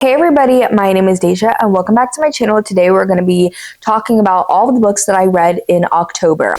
Hey everybody, my name is Deja and welcome back to my channel. Today we're going to be talking about all of the books that I read in October.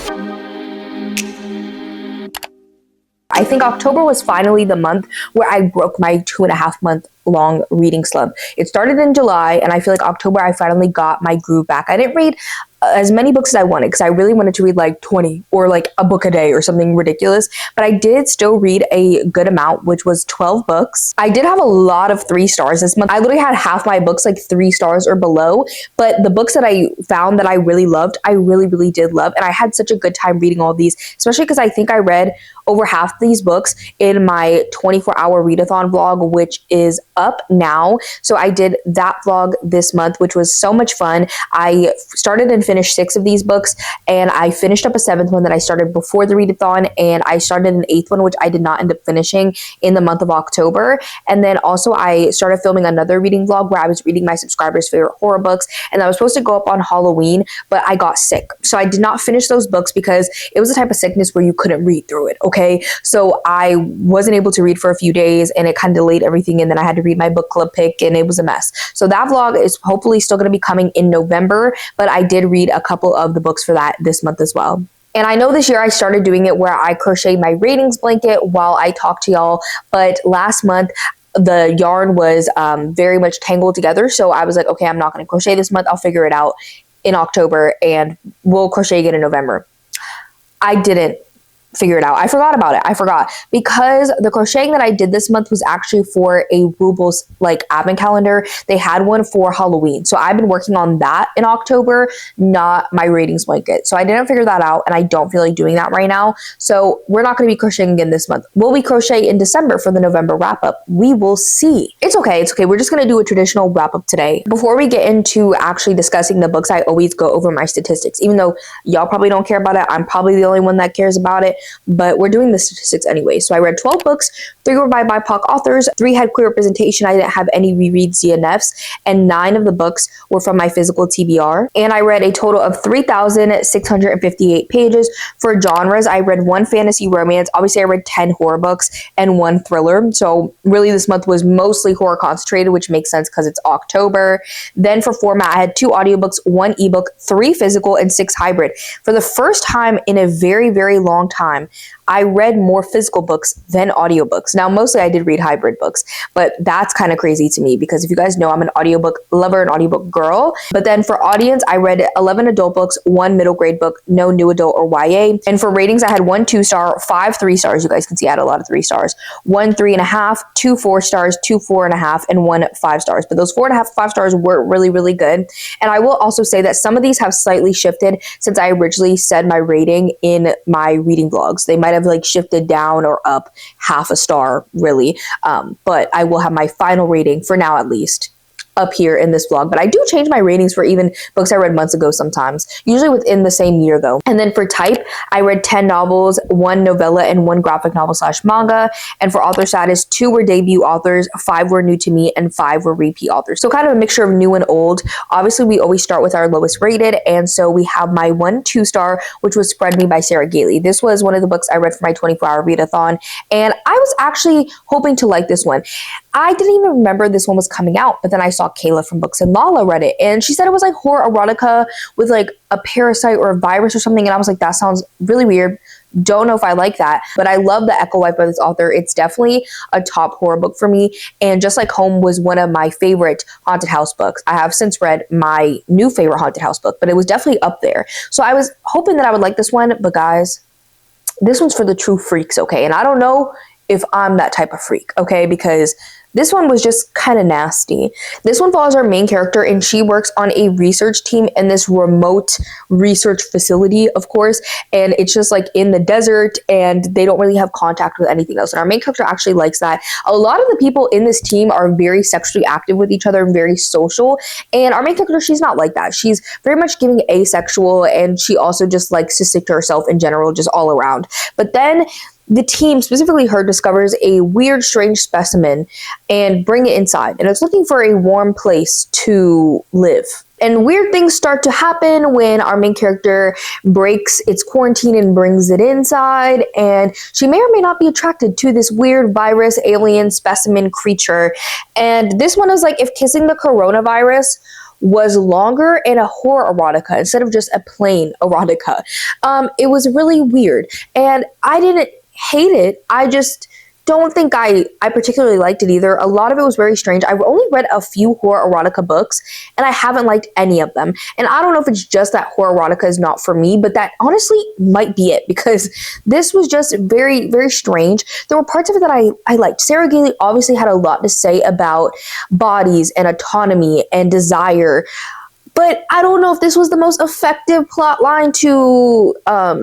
I think October was finally the month where I broke my 2.5 month long reading slump. It started in July and I feel like October I finally got my groove back. I didn't read as many books as I wanted because I really wanted to read like 20 or like a book a day or something ridiculous, but I did still read a good amount, which was 12 books. I did have a lot of 3 stars this month. I literally had half my books like 3 stars or below, but the books that I found that I really loved, I really did love, and I had such a good time reading all of these, especially because I think I read over half these books in my 24-hour readathon vlog, which is up now. So I did that vlog this month, which was so much fun. I started and finished 6 of these books, and I finished up a 7th one that I started before the readathon, and I started an 8th one, which I did not end up finishing in the month of October. And then also I started filming another reading vlog where I was reading my subscribers' favorite horror books, and that was supposed to go up on Halloween, but I got sick. So I did not finish those books because it was the type of sickness where you couldn't read through it, okay? So I wasn't able to read for a few days, and it kind of delayed everything, and then I had to read my book club pick, and it was a mess. So that vlog is hopefully still going to be coming in November, but I did read a couple of the books for that this month as well. And I know this year I started doing it where I crochet my ratings blanket while I talk to y'all, but last month the yarn was very much tangled together, so I was like, okay, I'm not going to crochet this month. I'll figure it out in October, and we'll crochet again in November. I didn't figure it out. I forgot about it. I forgot because the crocheting that I did this month was actually for a Rubles like advent calendar. They had one for Halloween. So I've been working on that in October, not my ratings blanket. So I didn't figure that out, and I don't feel like doing that right now. So we're not going to be crocheting again this month. Will we crochet in December for the November wrap up? We will see. It's okay. It's okay. We're just going to do a traditional wrap up today. Before we get into actually discussing the books, I always go over my statistics. Even though y'all probably don't care about it, I'm probably the only one that cares about it. But we're doing the statistics anyway. So I read 12 books, 3 were by BIPOC authors, 3 had queer representation, I didn't have any rereads, DNFs, and 9 of the books were from my physical TBR. And I read a total of 3,658 pages. For genres, I read 1 fantasy romance, obviously I read 10 horror books, and 1 thriller. So really this month was mostly horror concentrated, which makes sense because it's October. Then for format, I had 2 audiobooks, 1 ebook, 3 physical, and 6 hybrid. For the first time in a very long time, I read more physical books than audiobooks. Now, mostly I did read hybrid books, but that's kind of crazy to me because if you guys know, I'm an audiobook lover, an audiobook girl. But then for audience, I read 11 adult books, 1 middle grade book, no new adult or YA. And for ratings, I had 1 2-star, 5 3-stars. You guys can see I had a lot of 3 stars, 1 3.5, 2 4 stars, 2 4.5, and 1 5 stars. But those 4.5, 5 stars were really good. And I will also say that some of these have slightly shifted since I originally said my rating in my reading vlogs. They might have like shifted down or up half a star really, but I will have my final rating for now at least up here in this vlog. But I do change my ratings for even books I read months ago sometimes, usually within the same year though. And then for type, I read 10 novels, 1 novella, and 1 graphic novel / manga. And for author status, 2 were debut authors, 5 were new to me, and 5 were repeat authors. So kind of a mixture of new and old. Obviously, we always start with our lowest rated, and so we have my 1 2-star, which was Spread Me by Sarah Gailey. This was one of the books I read for my 24-hour readathon, and I was actually hoping to like this one. I didn't even remember this one was coming out, but then I saw Kayla from Books and Lala read it, and she said it was like horror erotica with like a parasite or a virus or something, and I was like, that sounds really weird. Don't know if I like that, but I love The Echo Wife by this author. It's definitely a top horror book for me, and Just Like Home was one of my favorite haunted house books. I have since read my new favorite haunted house book, but it was definitely up there. So I was hoping that I would like this one, but guys, this one's for the true freaks, okay? And I don't know if I'm that type of freak, okay? Because this one was just kind of nasty. This one follows our main character, and she works on a research team in this remote research facility, of course, and it's just like in the desert, and they don't really have contact with anything else. And our main character actually likes that. A lot of the people in this team are very sexually active with each other and very social, and our main character, she's not like that. She's very much giving asexual, and she also just likes to stick to herself in general, just all around. But then the team, specifically her, discovers a weird, strange specimen and bring it inside. And it's looking for a warm place to live. And weird things start to happen when our main character breaks its quarantine and brings it inside. And she may or may not be attracted to this weird virus, alien, specimen creature. And this one is like if kissing the coronavirus was longer and a horror erotica instead of just a plain erotica. It was really weird. And I didn't hate it. I just don't think I particularly liked it either. A lot of it was very strange. I've only read a few horror erotica books and I haven't liked any of them. And I don't know if it's just that horror erotica is not for me, but that honestly might be it, because this was just very, very strange. There were parts of it that I liked. Sarah Gailey obviously had a lot to say about bodies and autonomy and desire. But I don't know if this was the most effective plot line to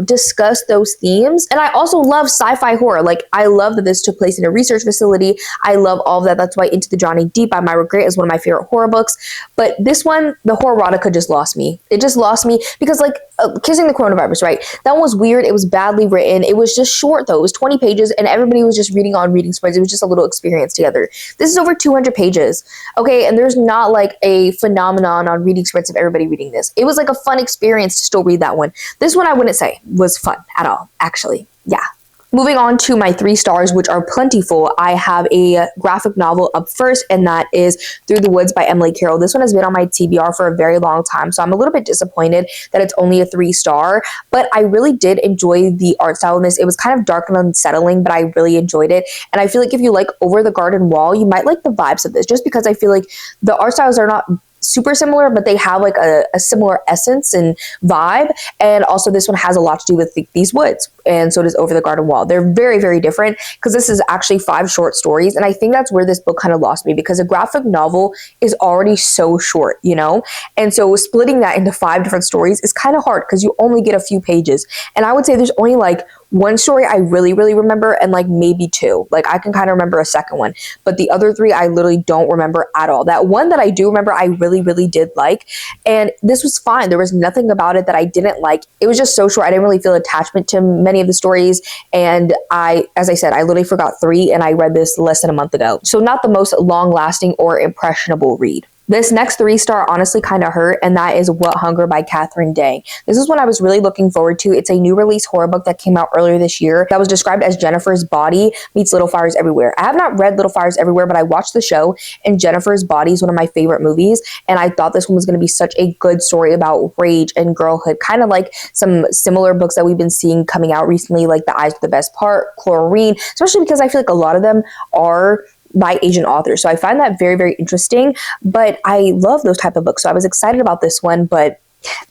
discuss those themes. And I also love sci-fi horror. Like, I love that this took place in a research facility. I love all of that. That's why Into the Johnny Deep by Myra Gray is one of my favorite horror books. But this one, the horror erotica just lost me. It just lost me because, like, kissing the coronavirus, right? That one was weird. It was badly written. It was just short, though. It was 20 pages, and everybody was just reading on reading spreads. It was just a little experience together. This is over 200 pages, okay? And there's not, like, a phenomenon on reading spreads of everybody reading this. It was like a fun experience to still read that one. This one I wouldn't say was fun at all, actually. Yeah. Moving on to my 3 stars, which are plentiful. I have a graphic novel up first, and that is Through the Woods by Emily Carroll. This one has been on my TBR for a very long time, so I'm a little bit disappointed that it's only a 3-star, but I really did enjoy the art style in this. It was kind of dark and unsettling, but I really enjoyed it, and I feel like if you like Over the Garden Wall, you might like the vibes of this, just because I feel like the art styles are not super similar, but they have like a similar essence and vibe. And also this one has a lot to do with these woods, and so does Over the Garden Wall. They're very, very different because this is actually 5 short stories, and I think that's where this book kind of lost me, because a graphic novel is already so short, you know? And so splitting that into 5 different stories is kind of hard because you only get a few pages. And I would say there's only like 1 story I really, really remember, and like maybe 2. Like I can kind of remember a second one, but the other 3 I literally don't remember at all. That one that I do remember, I really, really did like, and this was fine. There was nothing about it that I didn't like. It was just so short. I didn't really feel attachment to many of the stories, and as I said, I literally forgot 3, and I read this less than a month ago. So not the most long-lasting or impressionable read. This next 3-star honestly kind of hurt, and that is What Hunger by Catherine Day. This is one I was really looking forward to. It's a new release horror book that came out earlier this year that was described as Jennifer's Body meets Little Fires Everywhere. I have not read Little Fires Everywhere, but I watched the show, and Jennifer's Body is one of my favorite movies, and I thought this one was going to be such a good story about rage and girlhood, kind of like some similar books that we've been seeing coming out recently, like The Eyes of the Best Part, Chlorine, especially because I feel like a lot of them are by Asian authors. So I find that very, very interesting, but I love those type of books. So I was excited about this one, but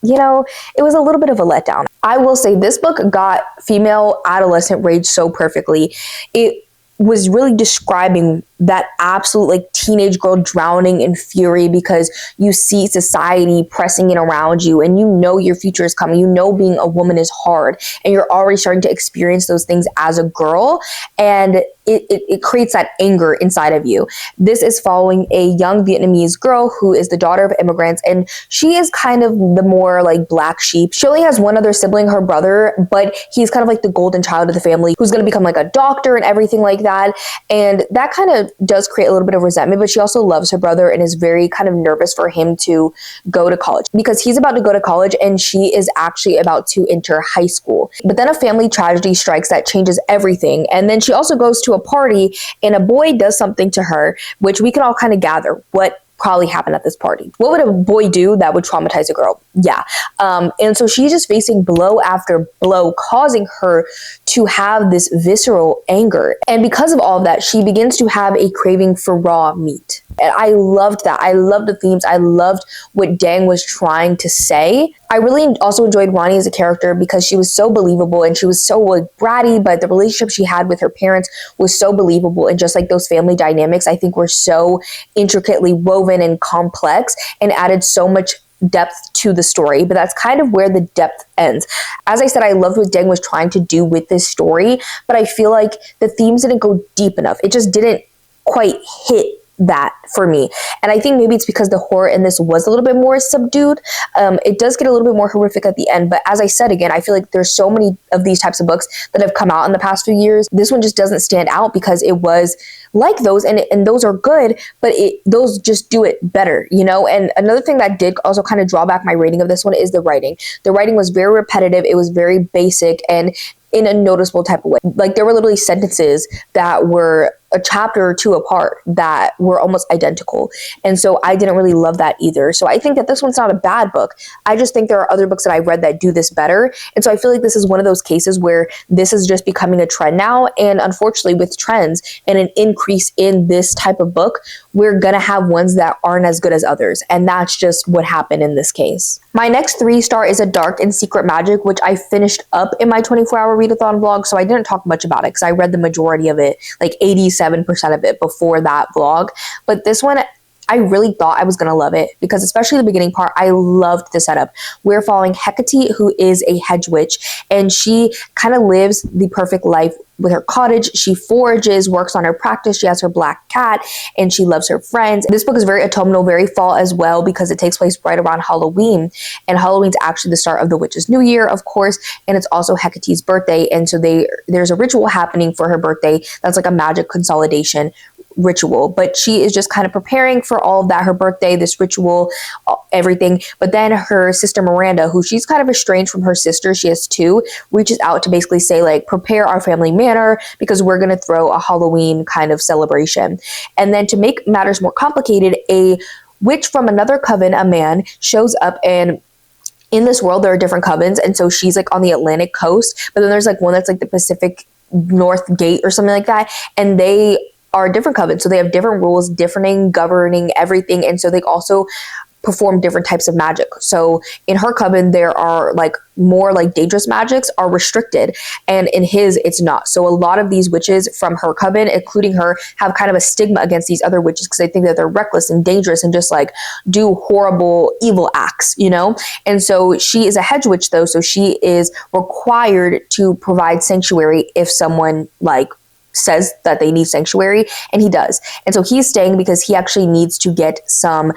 you know, it was a little bit of a letdown. I will say this book got female adolescent rage so perfectly. It was really describing that absolute like teenage girl drowning in fury because you see society pressing in around you, and you know your future is coming. You know being a woman is hard, and you're already starting to experience those things as a girl, and it creates that anger inside of you. This is following a young Vietnamese girl who is the daughter of immigrants, and she is kind of the more like black sheep. She only has one other sibling, her brother, but he's kind of like the golden child of the family who's going to become like a doctor and everything like that. And that kind of does create a little bit of resentment, but she also loves her brother and is very kind of nervous for him to go to college because he's about to go to college and she is actually about to enter high school. But then a family tragedy strikes that changes everything. And then she also goes to a party and a boy does something to her, which we can all kind of gather what probably happened at this party. What would a boy do that would traumatize a girl? Yeah. And so she's just facing blow after blow, causing her to have this visceral anger. And because of all of that, she begins to have a craving for raw meat. And I loved that. I loved the themes. I loved what Dang was trying to say. I really also enjoyed Ronnie as a character because she was so believable and she was so like bratty, but the relationship she had with her parents was so believable. And just like those family dynamics, I think were so intricately woven and complex and added so much depth to the story. But that's kind of where the depth ends. As I said, I loved what Dang was trying to do with this story, but I feel like the themes didn't go deep enough. It just didn't quite hit that for me. And I think maybe it's because the horror in this was a little bit more subdued. It does get a little bit more horrific at the end, but as I said again, I feel like there's so many of these types of books that have come out in the past few years. This one just doesn't stand out because it was like those, and those are good, but those just do it better, you know? And another thing that did also kind of draw back my rating of this one is the writing. The writing was very repetitive, it was very basic, and in a noticeable type of way. Like, there were literally sentences that were a chapter or two apart that were almost identical. And so I didn't really love that either. So I think that this one's not a bad book. I just think there are other books that I've read that do this better. And so I feel like this is one of those cases where this is just becoming a trend now. And unfortunately, with trends and an increase in this type of book, we're going to have ones that aren't as good as others. And that's just what happened in this case. My next 3-star is A Dark and Secret Magic, which I finished up in my 24-hour readathon vlog. So I didn't talk much about it because I read the majority of it, like 87% of it before that vlog. But this one, I really thought I was going to love it because especially the beginning part, I loved the setup. We're following Hecate, who is a hedge witch, and she kind of lives the perfect life with her cottage. She forages, works on her practice. She has her black cat, and she loves her friends. This book is very autumnal, very fall as well, because it takes place right around Halloween, and Halloween's actually the start of the witch's new year, of course, and it's also Hecate's birthday, and so there's a ritual happening for her birthday that's like a magic consolidation ritual, but she is just kind of preparing for all of that, her birthday, this ritual, everything. But then her sister Miranda, who she's kind of estranged from her sister, she has two, reaches out to basically say, like, prepare our family manor because we're going to throw a Halloween kind of celebration. And then to make matters more complicated, a witch from another coven, a man, shows up, and in this world there are different covens, and so she's like on the Atlantic coast, but then there's like one that's like the Pacific North Gate or something like that, and they are different covens, so they have different rules, different governing everything, and so they also perform different types of magic. So in her coven, there are like more like dangerous magics are restricted, and in his, it's not. So a lot of these witches from her coven, including her, have kind of a stigma against these other witches because they think that they're reckless and dangerous and just like do horrible evil acts, you know? And so she is a hedge witch though, so she is required to provide sanctuary if someone like says that they need sanctuary, and he does. And so he's staying because he actually needs to get some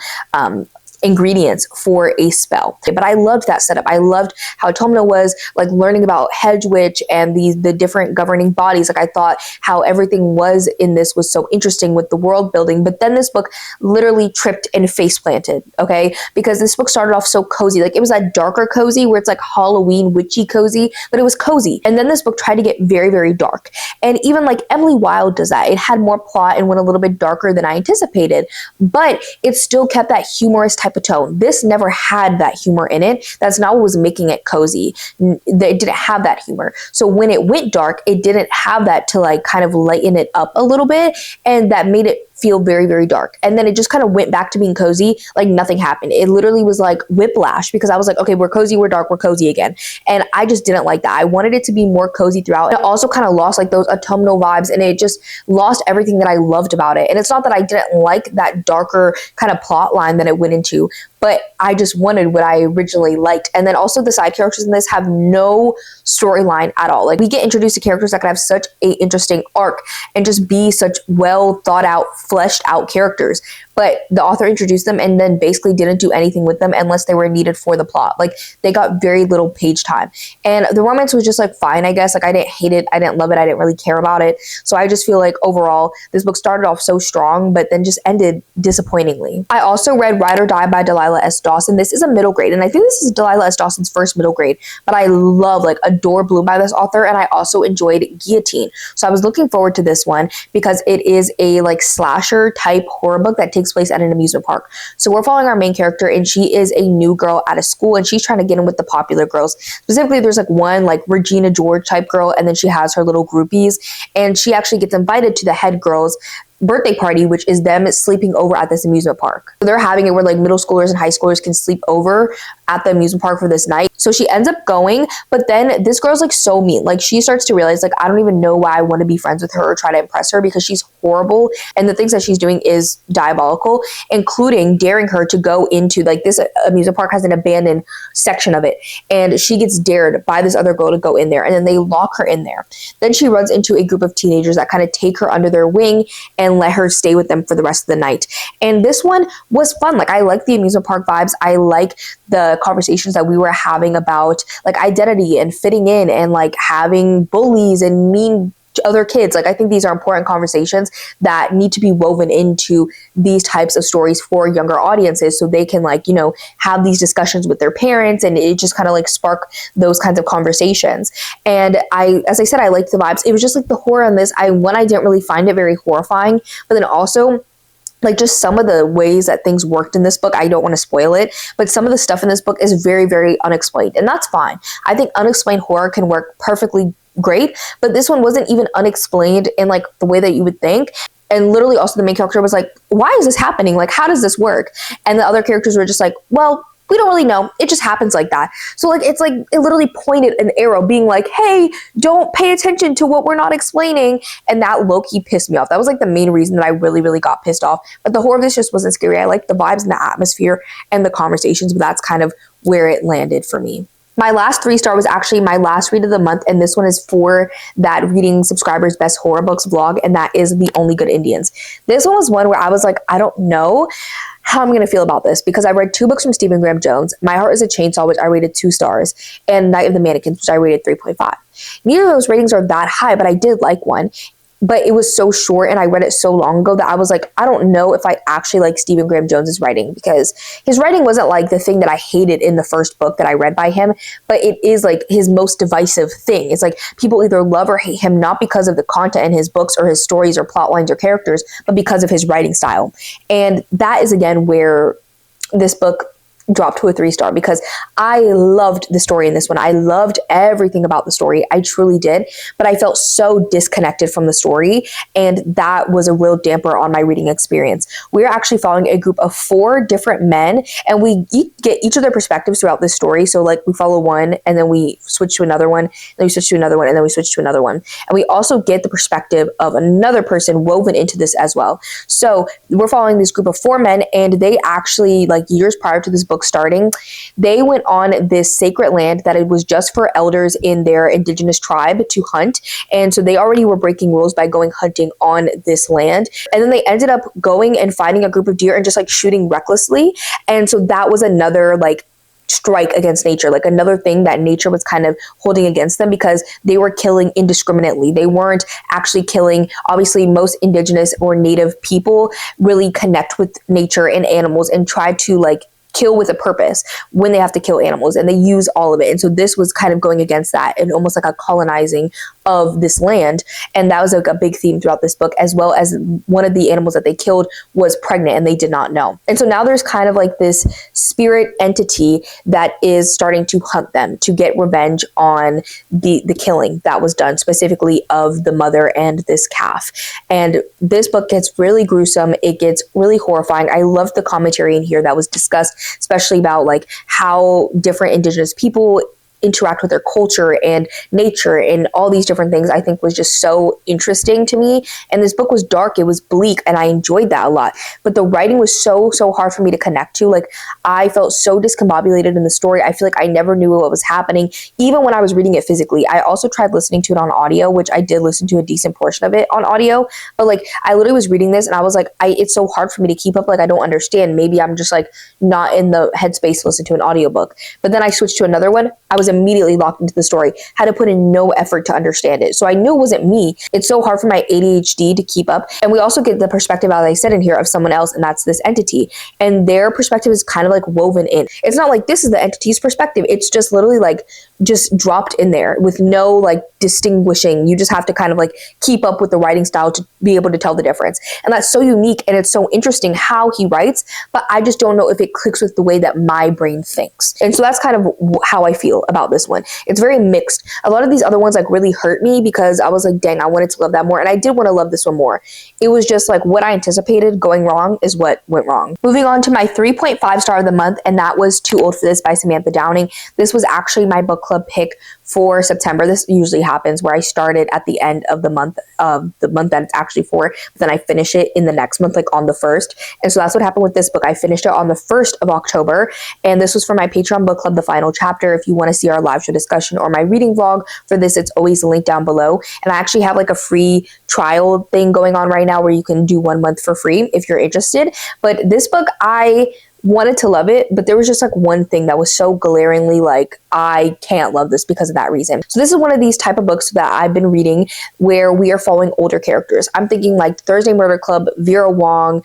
ingredients for a spell. But I loved that setup. I loved how Tomino was like learning about hedge witch and the different governing bodies. Like, I thought how everything was in this was so interesting with the world building. But then this book literally tripped and face planted, okay? Because this book started off so cozy. Like, it was that darker cozy where it's like Halloween witchy cozy, but it was cozy. And then this book tried to get very, very dark. And even like Emily Wilde does that. It had more plot and went a little bit darker than I anticipated, but it still kept that humorous type of tone. This never had that humor in it. That's not what was making it cozy. It didn't have that humor. So when it went dark, it didn't have that to like kind of lighten it up a little bit, and that made it feel very, very dark. And then it just kind of went back to being cozy, like nothing happened. It literally was like whiplash, because I was like, okay, we're cozy, we're dark, we're cozy again. And I just didn't like that. I wanted it to be more cozy throughout. It also kind of lost like those autumnal vibes, and it just lost everything that I loved about it. And it's not that I didn't like that darker kind of plot line that it went into, but I just wanted what I originally liked. And then also the side characters in this have no storyline at all. Like, we get introduced to characters that could have such a interesting arc and just be such well thought out, fleshed out characters, but the author introduced them and then basically didn't do anything with them unless they were needed for the plot. Like, they got very little page time, and the romance was just like fine, I guess. Like, I didn't hate it, I didn't love it, I didn't really care about it. So I just feel like overall this book started off so strong, but then just ended disappointingly. I also read Ride or Die by Delilah S. Dawson. This is a middle grade, and I think this is Delilah S. Dawson's first middle grade, but I love, like, adore Bloom by this author, and I also enjoyed Guillotine. So I was looking forward to this one because it is a like slasher type horror book that takes place at an amusement park. So we're following our main character, and she is a new girl at a school, and she's trying to get in with the popular girls. Specifically, there's like one like Regina George type girl, and then she has her little groupies, and she actually gets invited to the head girl's birthday party, which is them sleeping over at this amusement park. So they're having it where like middle schoolers and high schoolers can sleep over at the amusement park for this night. So she ends up going, but then this girl's like so mean. Like, she starts to realize, like, I don't even know why I want to be friends with her or try to impress her because she's horrible, and the things that she's doing is diabolical, including daring her to go into like this amusement park has an abandoned section of it, and she gets dared by this other girl to go in there, and then they lock her in there. Then she runs into a group of teenagers that kind of take her under their wing and let her stay with them for the rest of the night. And this one was fun. Like, I like the amusement park vibes. I like the conversations that we were having about like identity and fitting in and like having bullies and mean other kids. Like, I think these are important conversations that need to be woven into these types of stories for younger audiences, so they can like, you know, have these discussions with their parents, and it just kind of like spark those kinds of conversations. And as I said, I liked the vibes. It was just like the horror in this. I didn't really find it very horrifying, but then also like just some of the ways that things worked in this book, I don't want to spoil it, but some of the stuff in this book is very, very unexplained, and that's fine. I think unexplained horror can work perfectly great, but this one wasn't even unexplained in like the way that you would think. And literally also the main character was like, why is this happening? Like, how does this work? And the other characters were just like, well, we don't really know. It just happens like that. So like, it's like, it literally pointed an arrow being like, hey, don't pay attention to what we're not explaining. And that low-key pissed me off. That was like the main reason that I really, really got pissed off. But the horror of this just wasn't scary. I liked the vibes and the atmosphere and the conversations, but that's kind of where it landed for me. My last 3-star was actually my last read of the month, and this one is for that Reading Subscribers Best Horror Books vlog, and that is The Only Good Indians. This one was one where I was like, I don't know how I'm going to feel about this, because I read 2 books from Stephen Graham Jones, My Heart is a Chainsaw, which I rated 2 stars, and Night of the Mannequins, which I rated 3.5. Neither of those ratings are that high, but I did like one. But it was so short and I read it so long ago that I was like, I don't know if I actually like Stephen Graham Jones's writing, because his writing wasn't like the thing that I hated in the first book that I read by him, but it is like his most divisive thing. It's like people either love or hate him, not because of the content in his books or his stories or plot lines or characters, but because of his writing style. And that is again where this book dropped to a 3-star, because I loved the story in this one. I loved everything about the story. I truly did. But I felt so disconnected from the story, and that was a real damper on my reading experience. We're actually following a group of 4 different men, and we get each of their perspectives throughout this story. So like we follow one, and then we switch to another one, then we switch to another one, and then we switch to another one. And we also get the perspective of another person woven into this as well. So we're following this group of 4 men, and they actually, like years prior to this book starting, they went on this sacred land that it was just for elders in their indigenous tribe to hunt. And so they already were breaking rules by going hunting on this land. And then they ended up going and finding a group of deer and just like shooting recklessly. And so that was another like strike against nature, like another thing that nature was kind of holding against them, because they were killing indiscriminately. They weren't actually killing. Obviously, most indigenous or native people really connect with nature and animals and try to like kill with a purpose when they have to kill animals, and they use all of it. And so this was kind of going against that and almost like a colonizing of this land. And that was like a big theme throughout this book, as well as one of the animals that they killed was pregnant and they did not know. And so now there's kind of like this spirit entity that is starting to hunt them to get revenge on the killing that was done, specifically of the mother and this calf. And this book gets really gruesome. It gets really horrifying. I loved the commentary in here that was discussed, especially about like how different indigenous people interact with their culture and nature and all these different things. I think was just so interesting to me. And this book was dark, it was bleak, and I enjoyed that a lot. But the writing was so hard for me to connect to. Like, I felt so discombobulated in the story. I feel like I never knew what was happening, even when I was reading it physically. I also tried listening to it on audio, which I did listen to a decent portion of it on audio. But like, I literally was reading this and I was like, it's so hard for me to keep up. Like, I don't understand. Maybe I'm just like not in the headspace to listen to an audiobook. But then I switched to another one. I was immediately locked into the story, had to put in no effort to understand it. So I knew it wasn't me. It's so hard for my ADHD to keep up. And we also get the perspective, as I said in here, of someone else, and that's this entity. And their perspective is kind of like woven in. It's not like this is the entity's perspective. It's just literally like just dropped in there with no like distinguishing. You just have to kind of like keep up with the writing style to be able to tell the difference. And that's so unique, and it's so interesting how he writes, but I just don't know if it clicks with the way that my brain thinks. And so that's kind of how I feel about about this one. It's very mixed. A lot of these other ones like really hurt me because I was like, dang, I wanted to love that more. And I did want to love this one more. It was just like what I anticipated going wrong is what went wrong. Moving on to my 3.5 star of the month, and that was Too Old for This by Samantha Downing. This was actually my book club pick for September. This usually happens where I started at the end of the month that it's actually for, then I finish it in the next month, like on the 1st. And so that's what happened with this book. I finished it on the 1st of October, and this was for my Patreon book club, the final chapter. If you want to see our live show discussion or my reading vlog for this, it's always linked down below. And I actually have like a free trial thing going on right now where you can do 1 month for free if you're interested. But this book, I wanted to love it, but there was just like one thing that was so glaringly like, I can't love this because of that reason. So this is one of these type of books that I've been reading where we are following older characters. I'm thinking like Thursday Murder Club, Vera Wong,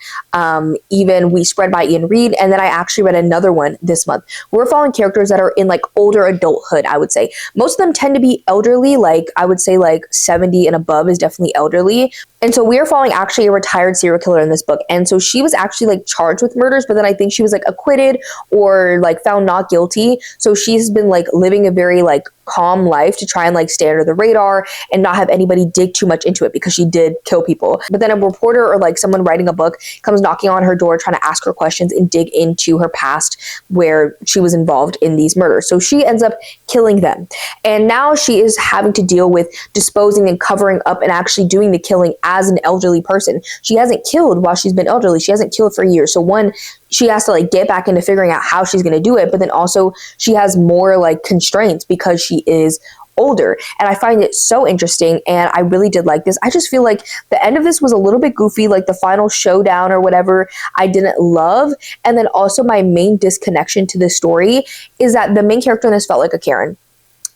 even We Spread by Ian Reid, and then I actually read another one this month. We're following characters that are in like older adulthood, I would say. Most of them tend to be elderly, like I would say like 70 and above is definitely elderly. And so we are following actually a retired serial killer in this book. And so she was actually like charged with murders, but then I think she was like acquitted or like found not guilty. So she's been like living a very like calm life to try and like stay under the radar and not have anybody dig too much into it because she did kill people. But then a reporter or like someone writing a book comes knocking on her door trying to ask her questions and dig into her past where she was involved in these murders. So she ends up killing them. And now she is having to deal with disposing and covering up and actually doing the killing as an elderly person. She hasn't killed while she's been elderly. She hasn't killed for years. So one, she has to like get back into figuring out how she's going to do it. But then also she has more like constraints because she is older. And I find it so interesting. And I really did like this. I just feel like the end of this was a little bit goofy, like the final showdown or whatever I didn't love. And then also my main disconnection to this story is that the main character in this felt like a Karen.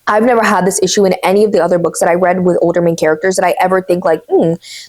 I've never had this issue in any of the other books that I read with older main characters that I ever think like,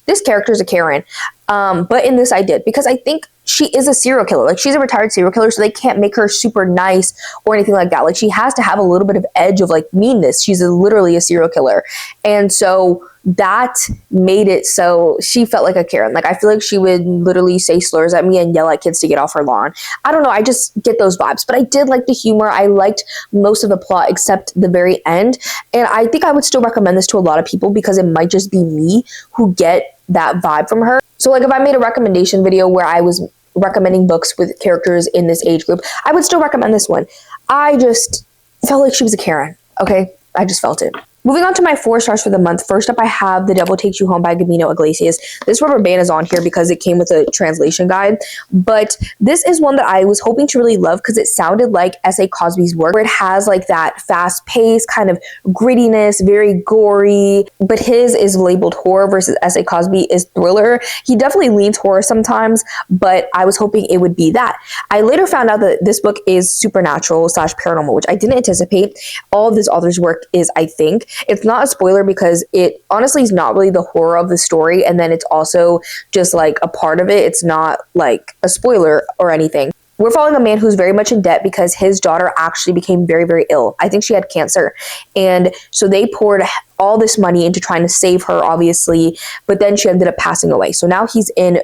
this character is a Karen. But in this I did, because I think she is a serial killer. Like she's a retired serial killer, so they can't make her super nice or anything like that. Like she has to have a little bit of edge of like meanness. She's literally a serial killer. And so that made it so she felt like a Karen. Like I feel like she would literally say slurs at me and yell at kids to get off her lawn. I don't know. I just get those vibes. But I did like the humor. I liked most of the plot except the very end. And I think I would still recommend this to a lot of people because it might just be me who get that vibe from her. So like if I made a recommendation video where I was recommending books with characters in this age group, I would still recommend this one. I just felt like she was a Karen. Okay. I just felt it. Moving on to my 4 stars for the month. First up, I have The Devil Takes You Home by Gabino Iglesias. This rubber band is on here because it came with a translation guide. But this is one that I was hoping to really love because it sounded like S.A. Cosby's work, where it has like that fast pace, kind of grittiness, very gory. But his is labeled horror versus S.A. Cosby is thriller. He definitely leans horror sometimes, but I was hoping it would be that. I later found out that this book is supernatural / paranormal, which I didn't anticipate. All of this author's work is, I think. It's not a spoiler because it honestly is not really the horror of the story. And then it's also just like a part of it. It's not like a spoiler or anything. We're following a man who's very much in debt because his daughter actually became very, very ill. I think she had cancer. And so they poured all this money into trying to save her, obviously, but then she ended up passing away. So now he's in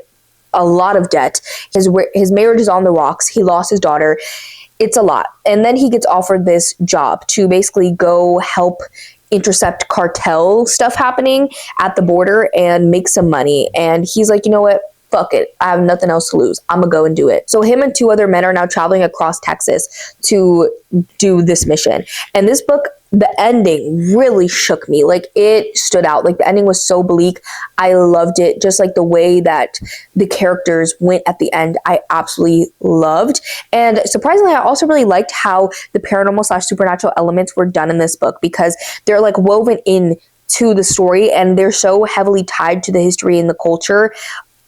a lot of debt. His marriage is on the rocks. He lost his daughter. It's a lot. And then he gets offered this job to basically go help intercept cartel stuff happening at the border and make some money. And he's like, you know what? Fuck it. I have nothing else to lose. I'm gonna go and do it. So him and 2 other men are now traveling across Texas to do this mission. And this book, the ending really shook me. Like it stood out. Like the ending was so bleak. I loved it. Just like the way that the characters went at the end, I absolutely loved. And surprisingly, I also really liked how the paranormal / supernatural elements were done in this book because they're like woven in to the story and they're so heavily tied to the history and the culture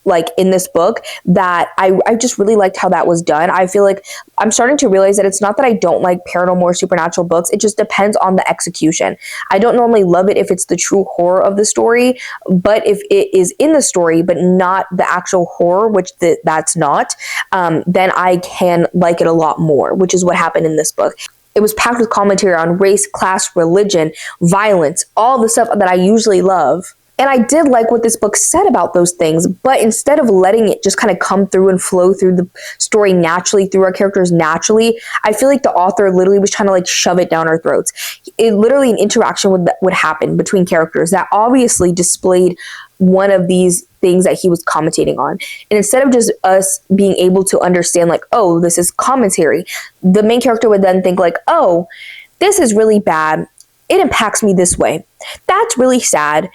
like in this book that I just really liked how that was done. I feel like I'm starting to realize that it's not that I don't like paranormal or supernatural books. It just depends on the execution. I don't normally love it if it's the true horror of the story, but if it is in the story, but not the actual horror, which that's not, then I can like it a lot more, which is what happened in this book. It was packed with commentary on race, class, religion, violence, all the stuff that I usually love. And I did like what this book said about those things, but instead of letting it just kind of come through and flow through the story naturally, through our characters naturally, I feel like the author literally was trying to like shove it down our throats. It literally, an interaction would happen between characters that obviously displayed one of these things that he was commentating on. And instead of just us being able to understand like, oh, this is commentary, the main character would then think like, oh, this is really bad. It impacts me this way. That's really sad.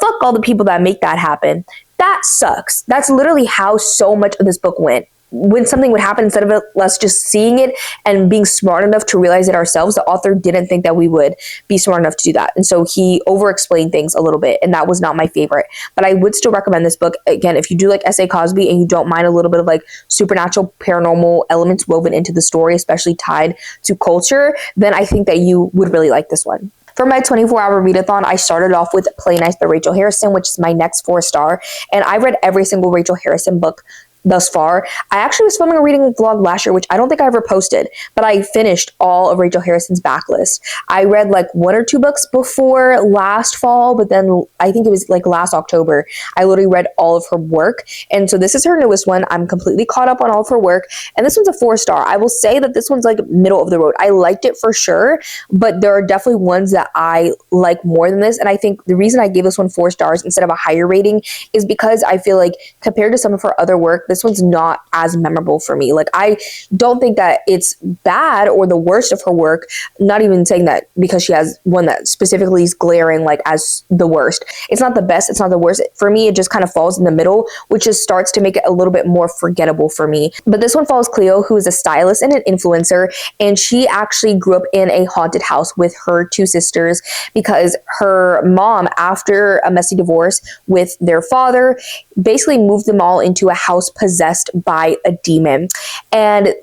Fuck all the people that make that happen. That sucks. That's literally how so much of this book went. When something would happen, instead of us just seeing it and being smart enough to realize it ourselves, the author didn't think that we would be smart enough to do that. And so he over-explained things a little bit, and that was not my favorite. But I would still recommend this book. Again, if you do like S.A. Cosby and you don't mind a little bit of like supernatural, paranormal elements woven into the story, especially tied to culture, then I think that you would really like this one. For my 24-hour readathon, I started off with Play Nice by Rachel Harrison, which is my next 4-star. And I read every single Rachel Harrison book thus far. I actually was filming a reading vlog last year, which I don't think I ever posted, but I finished all of Rachel Harrison's backlist. I read like 1 or 2 books before last fall, but then I think it was like last October, I literally read all of her work. And so this is her newest one. I'm completely caught up on all of her work. And this one's a 4-star. I will say that this one's like middle of the road. I liked it for sure, but there are definitely ones that I like more than this. And I think the reason I gave this one 4 stars instead of a higher rating is because I feel like compared to some of her other work, this one's not as memorable for me. Like, I don't think that it's bad or the worst of her work, not even saying that because she has one that specifically is glaring like as the worst. It's not the best, it's not the worst. For me, it just kind of falls in the middle, which just starts to make it a little bit more forgettable for me. But this one follows Cleo, who is a stylist and an influencer, and she actually grew up in a haunted house with her 2 sisters because her mom, after a messy divorce with their father, basically moved them all into a house possessed by a demon. And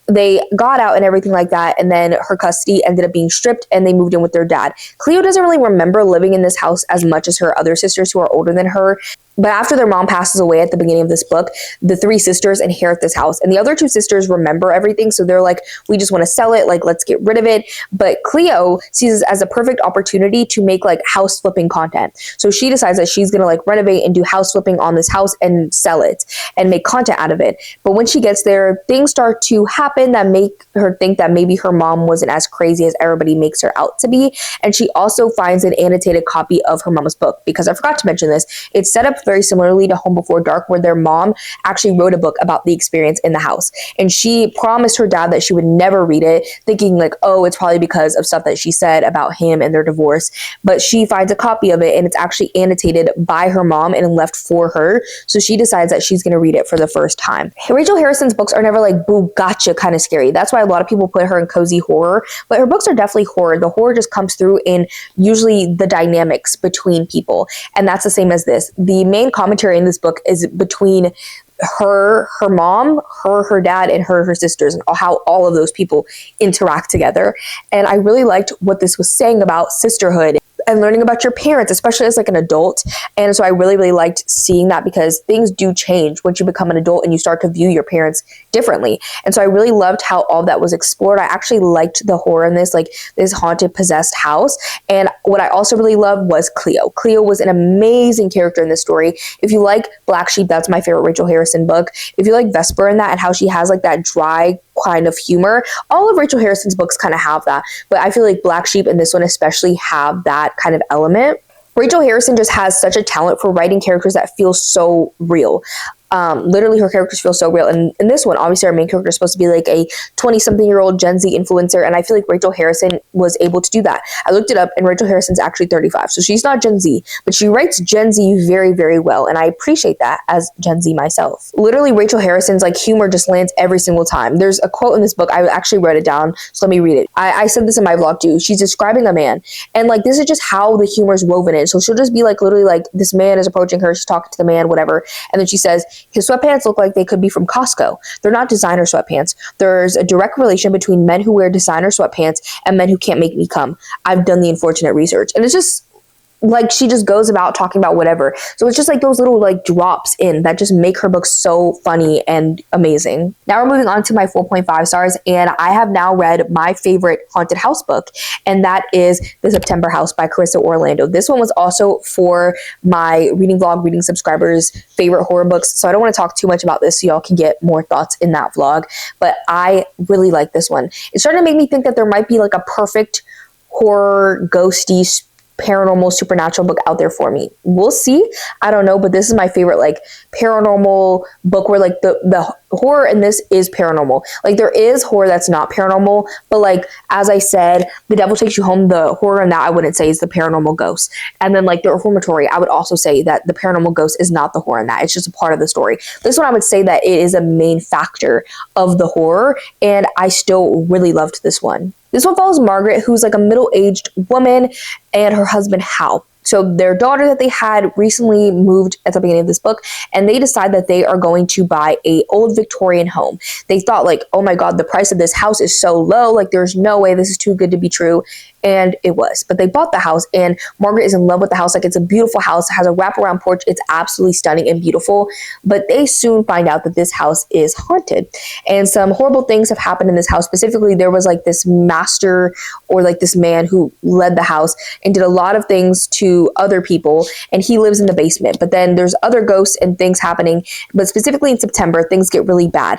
they got out and everything like that, and then her custody ended up being stripped and they moved in with their dad. Cleo doesn't really remember living in this house as much as her other sisters who are older than her. But after their mom passes away at the beginning of this book, the 3 sisters inherit this house. And the other 2 sisters remember everything. So they're like, we just want to sell it. Like, let's get rid of it. But Cleo sees this as a perfect opportunity to make like house flipping content. So she decides that she's going to like renovate and do house flipping on this house and sell it and make content out of it. But when she gets there, things start to happen that make her think that maybe her mom wasn't as crazy as everybody makes her out to be. And she also finds an annotated copy of her mama's book, because I forgot to mention this. It's set up very similarly to Home Before Dark, where their mom actually wrote a book about the experience in the house. And she promised her dad that she would never read it, thinking like, oh, it's probably because of stuff that she said about him and their divorce. But she finds a copy of it, and it's actually annotated by her mom and left for her. So she decides that she's going to read it for the first time. Rachel Harrison's books are never like, boo, gotcha kind of scary. That's why a lot of people put her in cozy horror, but her books are definitely horror. The horror just comes through in usually the dynamics between people. And that's the same as this. The main commentary in this book is between her mom, her dad, and her sisters, and how all of those people interact together. And I really liked what this was saying about sisterhood and learning about your parents, especially as like an adult. And so I really, really liked seeing that, because things do change once you become an adult and you start to view your parents differently. And so I really loved how all that was explored. I actually liked the horror in this, like this haunted, possessed house. And what I also really loved was Cleo. Cleo was an amazing character in this story. If you like Black Sheep, that's my favorite Rachel Harrison book. If you like Vesper in that and how she has like that dry kind of humor, all of Rachel Harrison's books kind of have that. But I feel like Black Sheep and this one especially have that kind of element. Rachel Harrison just has such a talent for writing characters that feel so real. Literally her characters feel so real. And in this one, obviously our main character is supposed to be like a 20-something-year-old Gen Z influencer, and I feel like Rachel Harrison was able to do that. I looked it up, and Rachel Harrison's actually 35, so she's not Gen Z, but she writes Gen Z very, very well, and I appreciate that as Gen Z myself. Literally, Rachel Harrison's like humor just lands every single time. There's a quote in this book, I actually wrote it down, so let me read it. I said this in my vlog too. She's describing a man, and like this is just how the humor is woven in. So she'll just be like, literally like, this man is approaching her, she's talking to the man, whatever, and then she says, his sweatpants look like they could be from Costco. They're not designer sweatpants. There's a direct relation between men who wear designer sweatpants and men who can't make me come. I've done the unfortunate research. And it's just like she just goes about talking about whatever. So it's just like those little like drops in that just make her book so funny and amazing. Now we're moving on to my 4.5 stars, and I have now read my favorite haunted house book, and that is The September House by Carissa Orlando. This one was also for my reading vlog, reading subscribers' favorite horror books. So I don't want to talk too much about this so y'all can get more thoughts in that vlog, but I really like this one. It's starting to make me think that there might be like a perfect horror, ghosty, paranormal, supernatural book out there for me. We'll see. I don't know, but this is my favorite like paranormal book where like the horror in this is paranormal. Like there is horror that's not paranormal, but like as I said, The Devil Takes You Home, the horror in that I wouldn't say is the paranormal ghost. And then like The Reformatory, I would also say that the paranormal ghost is not the horror in that. It's just a part of the story. This one I would say that it is a main factor of the horror, and I still really loved this one. This one follows Margaret, who's like a middle-aged woman, and her husband, Hal. So their daughter that they had recently moved at the beginning of this book, and they decide that they are going to buy a old Victorian home. They thought like, oh my God, the price of this house is so low. Like there's no way, this is too good to be true. And it was. But they bought the house, and Margaret is in love with the house. Like it's a beautiful house. It has a wraparound porch. It's absolutely stunning and beautiful. But they soon find out that this house is haunted. And some horrible things have happened in this house. Specifically, there was like this master or like this man who led the house and did a lot of things to other people. And he lives in the basement. But then there's other ghosts and things happening. But specifically in September, things get really bad.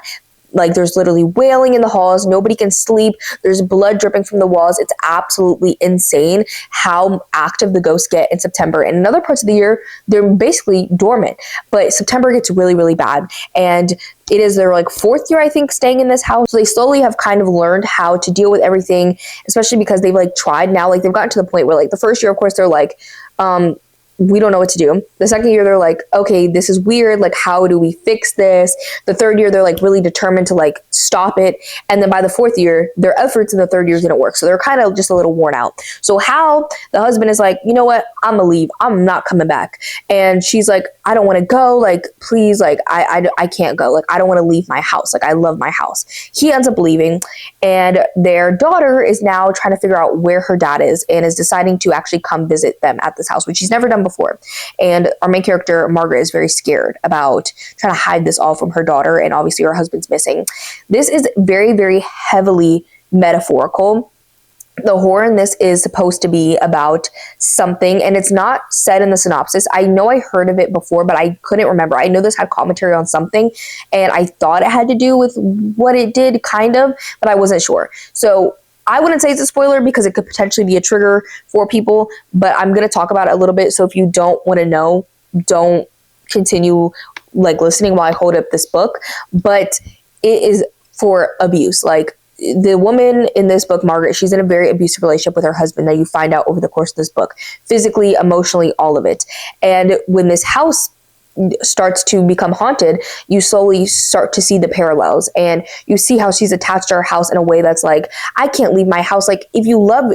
Like there's literally wailing in the halls. Nobody can sleep. There's blood dripping from the walls. It's absolutely insane how active the ghosts get in September. And in other parts of the year, they're basically dormant. But September gets really, really bad. And it is their like fourth year, I think, staying in this house. So they slowly have kind of learned how to deal with everything, especially because they've like tried now. Like they've gotten to the point where like the first year, of course, they're like, we don't know what to do. The second year, they're like, okay, this is weird. Like, how do we fix this? The third year, they're like really determined to like stop it. And then by the fourth year, their efforts in the third year didn't work. So they're kind of just a little worn out. So Hal, the husband, is like, you know what? I'm gonna leave. I'm not coming back. And she's like, I don't want to go. Like, please, like, I can't go. Like, I don't want to leave my house. Like, I love my house. He ends up leaving. And their daughter is now trying to figure out where her dad is and is deciding to actually come visit them at this house, which she's never done before. And our main character, Margaret, is very scared about trying to hide this all from her daughter, and obviously her husband's missing. This is very, very heavily metaphorical. The horror in this is supposed to be about something, and it's not said in the synopsis. I know I heard of it before, but I couldn't remember. I know this had commentary on something, and I thought it had to do with what it did, kind of, but I wasn't sure. So I wouldn't say it's a spoiler because it could potentially be a trigger for people, but I'm going to talk about it a little bit. So if you don't want to know, don't continue like listening while I hold up this book. But it is for abuse. Like the woman in this book, Margaret, she's in a very abusive relationship with her husband that you find out over the course of this book, physically, emotionally, all of it. And when this house starts to become haunted, you slowly start to see the parallels, and you see how she's attached to her house in a way that's like, I can't leave my house. Like if you love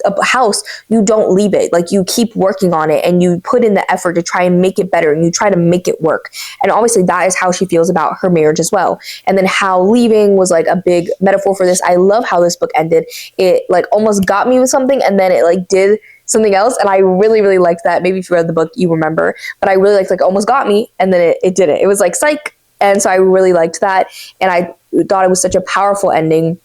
a house, you don't leave it. Like you keep working on it and you put in the effort to try and make it better, and you try to make it work. And obviously that is how she feels about her marriage as well. And then how leaving was like a big metaphor for this. I love how this book ended. It like almost got me with something, and then it like did something else, and I really, really liked that. Maybe if you read the book, you remember, but I really liked like almost got me, and then it didn't. It was like psych, and so I really liked that, and I thought it was such a powerful ending.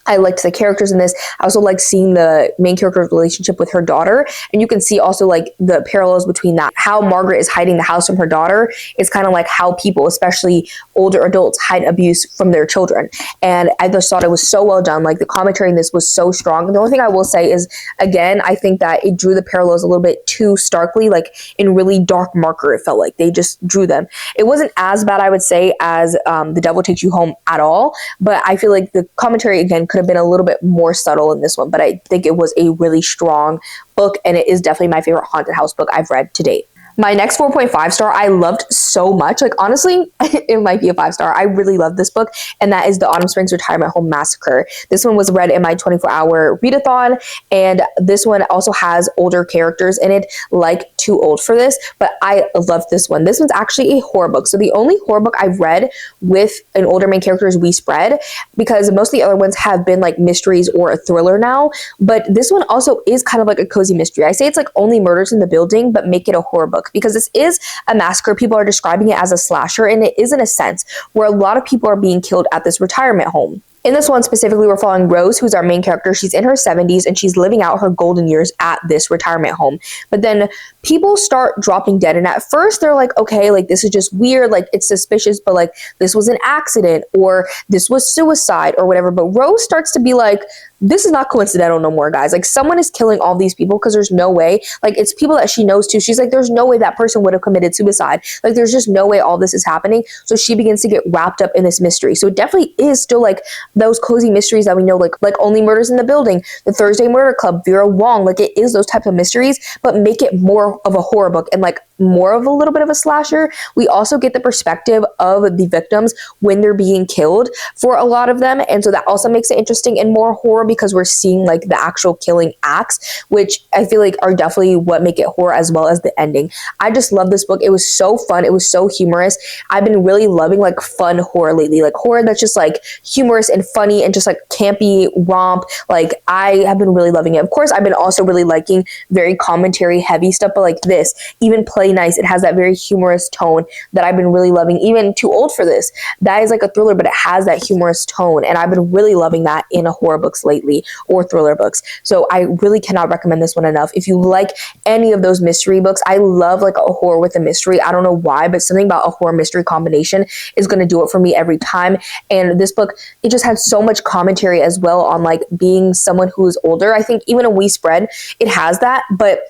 I liked the characters in this. I also like seeing the main character's relationship with her daughter, and you can see also like the parallels between that. How Margaret is hiding the house from her daughter is kind of like how people, especially older adults, hide abuse from their children. And I just thought it was so well done. Like the commentary in this was so strong. The only thing I will say is, again, I think that it drew the parallels a little bit too starkly, like in really dark marker. It felt like they just drew them. It wasn't as bad, I would say, as The Devil Takes You Home at all, but I feel like the commentary again could have been a little bit more subtle in this one, but I think it was a really strong book, and it is definitely my favorite haunted house book I've read to date. My next 4.5 star, I loved so much. Like, honestly, it might be a 5 star. I really love this book, and that is The Autumn Springs Retirement Home Massacre. This one was read in my 24-hour readathon, and this one also has older characters in it, like Too Old for This, but I love this one. This one's actually a horror book. So the only horror book I've read with an older main character is We Spread, because most of the other ones have been like mysteries or a thriller now, but this one also is kind of like a cozy mystery. I say it's like Only Murders in the Building, but make it a horror book, because this is a massacre. People are describing it as a slasher, and it is in a sense where a lot of people are being killed at this retirement home. In this one specifically, we're following Rose, who's our main character. She's in her 70s and she's living out her golden years at this retirement home. But then people start dropping dead. And at first they're like, okay, like this is just weird. Like it's suspicious, but like this was an accident or this was suicide or whatever. But Rose starts to be like, this is not coincidental no more, guys. Like someone is killing all these people because there's no way. Like it's people that she knows too. She's like, there's no way that person would have committed suicide. Like there's just no way all this is happening. So she begins to get wrapped up in this mystery. So it definitely is still like those cozy mysteries that we know, like Only Murders in the Building, The Thursday Murder Club, Vera Wong. Like it is those types of mysteries, but make it more of a horror book and like more of a little bit of a slasher. We also get the perspective of the victims when they're being killed for a lot of them, and so that also makes it interesting and more horror because we're seeing like the actual killing acts, which I feel like are definitely what make it horror, as well as the ending. I just love this book. It was so fun. It was so humorous. I've been really loving like fun horror lately, like horror that's just like humorous and funny and just like campy romp. Like I have been really loving it. Of course, I've been also really liking very commentary heavy stuff, but like this, even Play Nice, it has that very humorous tone that I've been really loving. Even Too Old for This, that is like a thriller, but it has that humorous tone, and I've been really loving that in horror books lately, or thriller books. So I really cannot recommend this one enough. If you like any of those mystery books, I love like a horror with a mystery. I don't know why, but something about a horror mystery combination is going to do it for me every time. And this book, it just had so much commentary as well on like being someone who is older. I think even in We Spread, it has that, but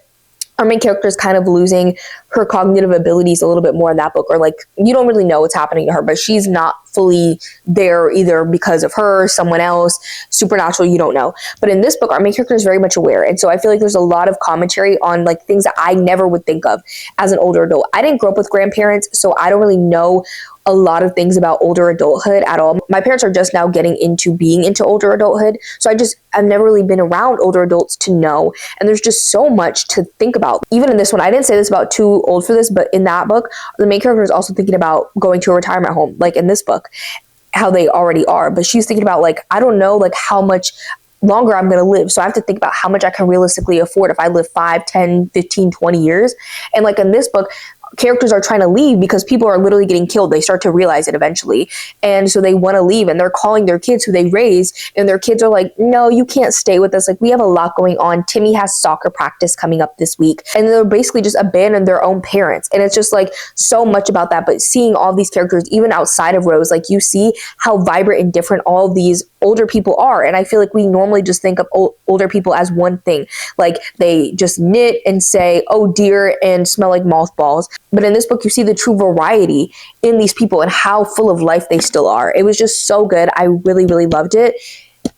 our main character is kind of losing her cognitive abilities a little bit more in that book, or like you don't really know what's happening to her, but she's not fully there either because of her, someone else, supernatural, you don't know. But in this book, our main character is very much aware. And so I feel like there's a lot of commentary on like things that I never would think of as an older adult. I didn't grow up with grandparents, so I don't really know a lot of things about older adulthood at all. My parents are just now getting into being into older adulthood. So I've never really been around older adults to know. And there's just so much to think about. Even in this one, I didn't say this about Too Old for This, but in that book, the main character is also thinking about going to a retirement home, like in this book, how they already are. But she's thinking about like, I don't know, like how much longer I'm going to live. So I have to think about how much I can realistically afford if I live 5, 10, 15, 20 years. And like in this book, characters are trying to leave because people are literally getting killed. They start to realize it eventually. And so they want to leave, and they're calling their kids who they raised, and their kids are like, no, you can't stay with us. Like, we have a lot going on. Timmy has soccer practice coming up this week. And they're basically just abandoned their own parents. And it's just like so much about that. But seeing all these characters, even outside of Rose, like you see how vibrant and different all these older people are. And I feel like we normally just think of older people as one thing. Like they just knit and say, oh dear, and smell like mothballs. But in this book, you see the true variety in these people and how full of life they still are. It was just so good. I really, really loved it.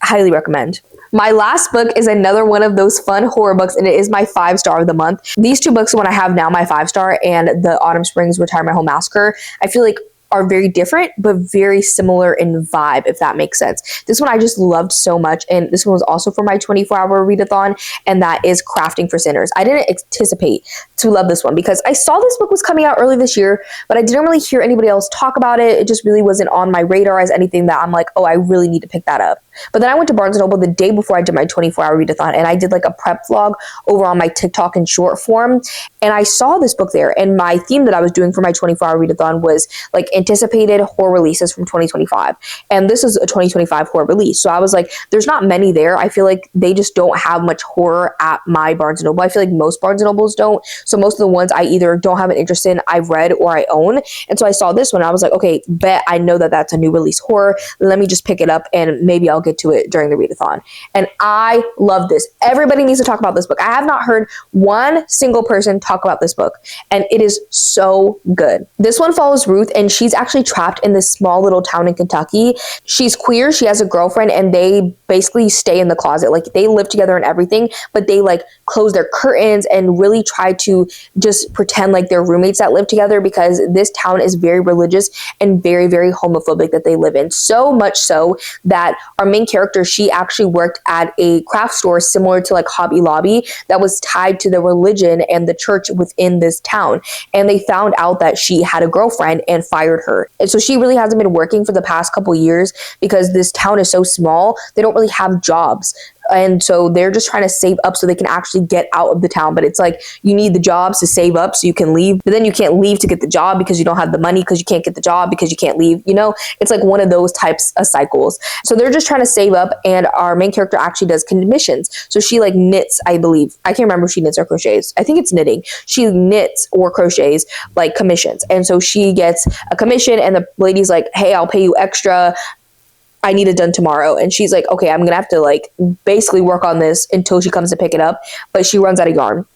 Highly recommend. My last book is another one of those fun horror books, and it is my 5-star of the month. These two books, when I have now, my 5-star and the Autumn Springs Retirement Home Massacre, I feel like are very different, but very similar in vibe, if that makes sense. This one I just loved so much, and this one was also for my 24-hour readathon, and that is Crafting for Sinners. I didn't anticipate to love this one because I saw this book was coming out early this year, but I didn't really hear anybody else talk about it. It just really wasn't on my radar as anything that I'm like, oh, I really need to pick that up. But then I went to Barnes & Noble the day before I did my 24-hour readathon, and I did like a prep vlog over on my TikTok in short form, and I saw this book there, and my theme that I was doing for my 24-hour readathon was like anticipated horror releases from 2025, and this is a 2025 horror release. So I was like, there's not many there. I feel like they just don't have much horror at my Barnes & Noble. I feel like most Barnes & Nobles don't. So most of the ones I either don't have an interest in, I've read, or I own. And so I saw this one, and I was like, okay, bet I know that that's a new release horror. Let me just pick it up, and maybe I'll get to it during the readathon. And I love this. Everybody needs to talk about this book. I have not heard one single person talk about this book, and it is so good. This one follows Ruth, and she's actually trapped in this small little town in Kentucky. She's queer, she has a girlfriend, and they basically stay in the closet. Like, they live together and everything, but they like close their curtains and really try to just pretend like they're roommates that live together, because this town is very religious and very, very homophobic that they live in. So much so that our main character, she actually worked at a craft store similar to like Hobby Lobby that was tied to the religion and the church within this town. And they found out that she had a girlfriend and fired her. And so she really hasn't been working for the past couple years because this town is so small, they don't really have jobs. And so they're just trying to save up so they can actually get out of the town. But it's like, you need the jobs to save up so you can leave. But then you can't leave to get the job because you don't have the money, because you can't get the job because you can't leave. You know, it's like one of those types of cycles. So they're just trying to save up. And our main character actually does commissions. So she like knits, I believe. I can't remember if she knits or crochets. I think it's knitting. She knits or crochets like commissions. And so she gets a commission, and the lady's like, hey, I'll pay you extra. I need it done tomorrow. And she's like, okay, I'm gonna have to like basically work on this until she comes to pick it up. But she runs out of yarn.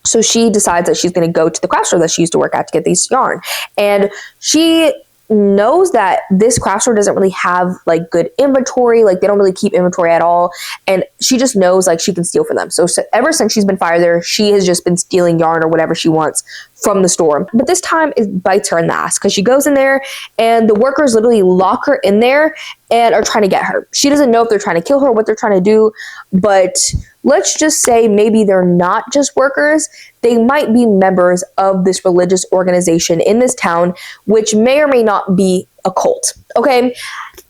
So she decides that she's gonna go to the craft store that she used to work at to get these yarn. And she knows that this craft store doesn't really have like good inventory. Like, they don't really keep inventory at all. And she just knows like she can steal from them. So ever since she's been fired there, she has just been stealing yarn or whatever she wants from the store. But this time it bites her in the ass, because she goes in there and the workers literally lock her in there and are trying to get her. She doesn't know if they're trying to kill her or what they're trying to do, but let's just say maybe they're not just workers. They might be members of this religious organization in this town, which may or may not be a cult. Okay.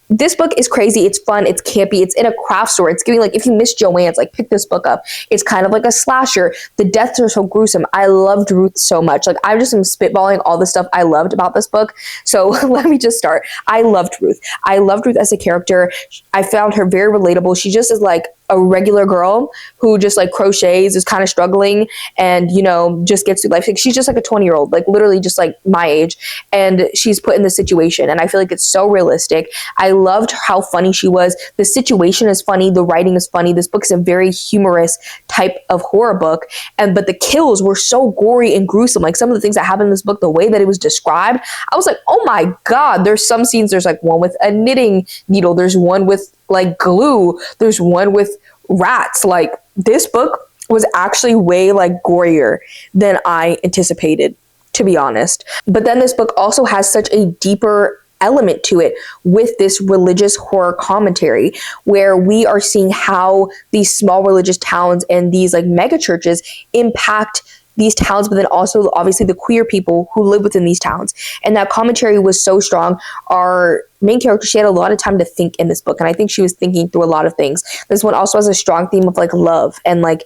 This book is crazy. It's fun. It's campy. It's in a craft store. It's giving, like, if you miss Joanne's, like, pick this book up. It's kind of like a slasher. The deaths are so gruesome. I loved Ruth so much. Like, I just am spitballing all the stuff I loved about this book. So let me just start. I loved Ruth. I loved Ruth as a character. I found her very relatable. She just is like a regular girl who just like crochets, is kind of struggling, and, you know, just gets through life. Like, she's just like a 20-year-old, like literally just like my age, and she's put in this situation. And I feel like it's so realistic. I loved how funny she was. The situation is funny. The writing is funny. This book is a very humorous type of horror book. But the kills were so gory and gruesome. Like, some of the things that happened in this book, the way that it was described, I was like, oh my God, there's some scenes. There's like one with a knitting needle. There's one with like glue. There's one with rats. Like, this book was actually way like gorier than I anticipated, to be honest. But then this book also has such a deeper element to it with this religious horror commentary, where we are seeing how these small religious towns and these like mega churches impact these towns, but then also obviously the queer people who live within these towns. And that commentary was so strong. Our main character, she had a lot of time to think in this book, and I think she was thinking through a lot of things. This one also has a strong theme of like love and like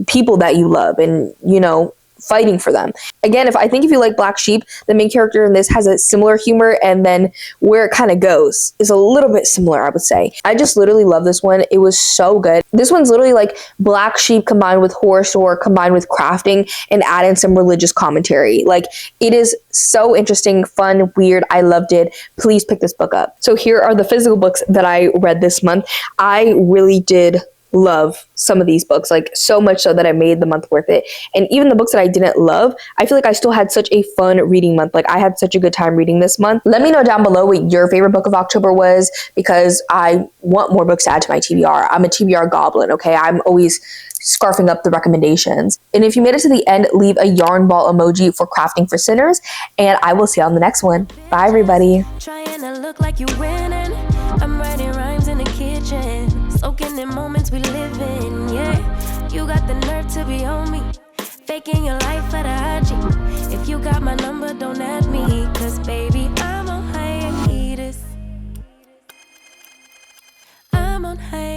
people that you love, and, you know, fighting for them. Again, if you like Black Sheep, the main character in this has a similar humor, and then where it kind of goes is a little bit similar, I would say. I just literally love this one. It was so good. This one's literally like Black Sheep combined with horror store, combined with crafting, and add in some religious commentary. Like, it is so interesting, fun, weird. I loved it. Please pick this book up. So here are the physical books that I read this month. I really did love some of these books, like so much so that I made the month worth it. And even the books that I didn't love, I feel like I still had such a fun reading month. Like, I had such a good time reading this month. Let me know down below what your favorite book of October was, because I want more books to add to my TBR. I'm a TBR goblin, okay? I'm always scarfing up the recommendations. And if you made it to the end, leave a yarn ball emoji for Crafting for Sinners, and I will see you on the next one. Bye, everybody. Trying to look like you winning. I'm writing rhymes in the kitchen, soaking in moments we live in, yeah. You got the nerve to be on me, faking your life for the IG. If you got my number, don't add me, cause baby, I'm on hiatus. I'm on hiatus.